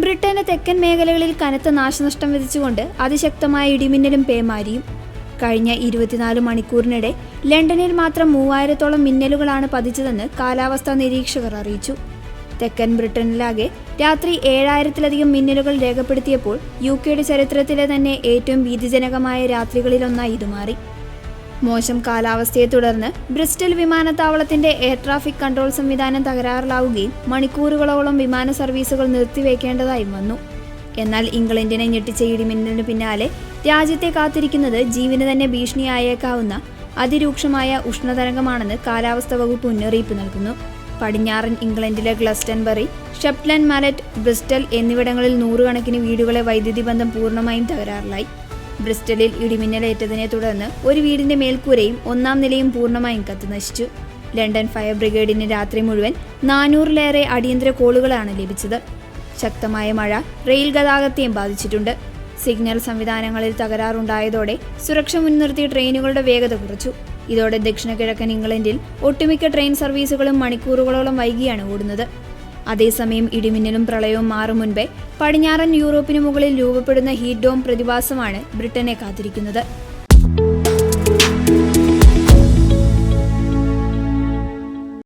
ബ്രിട്ടന്റെ തെക്കൻ മേഖലകളിൽ കനത്ത നാശനഷ്ടം വിതച്ചുകൊണ്ട് അതിശക്തമായ ഇടിമിന്നലും പേമാരിയും. കഴിഞ്ഞ 24 മണിക്കൂറിനിടെ ലണ്ടനിൽ മാത്രം 3000-ഓളം മിന്നലുകളാണ് പതിച്ചതെന്ന് കാലാവസ്ഥാ നിരീക്ഷകർ അറിയിച്ചു. തെക്കൻ ബ്രിട്ടനിലാകെ രാത്രി 7000-ലധികം മിന്നലുകൾ രേഖപ്പെടുത്തിയപ്പോൾ യുകെയുടെ ചരിത്രത്തിലെ തന്നെ ഏറ്റവും ഭീതിജനകമായ രാത്രികളിലൊന്നായി ഇത് മാറി. മോശം കാലാവസ്ഥയെ തുടർന്ന് ബ്രിസ്റ്റൽ വിമാനത്താവളത്തിന്റെ എയർ ട്രാഫിക് കൺട്രോൾ സംവിധാനം തകരാറിലാവുകയും മണിക്കൂറുകളോളം വിമാന സർവീസുകൾ നിർത്തിവെക്കേണ്ടതായും വന്നു. എന്നാൽ ഇംഗ്ലണ്ടിനെ ഞെട്ടിച്ച ഇടിമിന്നലിന് പിന്നാലെ രാജ്യത്തെ കാത്തിരിക്കുന്നത് ജീവന് തന്നെ ഭീഷണിയായേക്കാവുന്ന അതിരൂക്ഷമായ ഉഷ്ണതരംഗമാണെന്ന് കാലാവസ്ഥാ വകുപ്പ് മുന്നറിയിപ്പ് നൽകുന്നു. പടിഞ്ഞാറൻ ഇംഗ്ലണ്ടിലെ ഗ്ലസ്റ്റൻബറി, ഷെപ്റ്റ്ലൻഡ് മാലറ്റ്, ബ്രിസ്റ്റൽ എന്നിവിടങ്ങളിൽ നൂറുകണക്കിന് വീടുകളെ വൈദ്യുതി ബന്ധം പൂർണ്ണമായും തകരാറിലായി. ബ്രിസ്റ്റലിൽ ഇടിമിന്നലേറ്റതിനെ തുടർന്ന് ഒരു വീടിന്റെ മേൽക്കൂരയും 1-ാം നിലയും പൂർണ്ണമായും കത്തിനശിച്ചു. ലണ്ടൻ ഫയർ ബ്രിഗേഡിന് രാത്രി മുഴുവൻ 400-ലേറെ അടിയന്തര കോളുകളാണ് ലഭിച്ചത്. ശക്തമായ മഴ റെയിൽ ഗതാഗതത്തെയും ബാധിച്ചിട്ടുണ്ട്. സിഗ്നൽ സംവിധാനങ്ങളിൽ തകരാറുണ്ടായതോടെ സുരക്ഷ മുൻനിർത്തി ട്രെയിനുകളുടെ വേഗത കുറച്ചു. ഇതോടെ ദക്ഷിണ കിഴക്കൻ ഇംഗ്ലണ്ടിൽ ഒട്ടുമിക്ക ട്രെയിൻ സർവീസുകളും മണിക്കൂറുകളോളം വൈകിയാണ് ഓടുന്നത്. അതേസമയം ഇടിമിന്നലും പ്രളയവും മാറും മുൻപേ പടിഞ്ഞാറൻ യൂറോപ്പിന് മുകളിൽ രൂപപ്പെടുന്ന ഹീറ്റ് ഡോം പ്രതിഭാസമാണ് ബ്രിട്ടനെ കാത്തിരിക്കുന്നത്.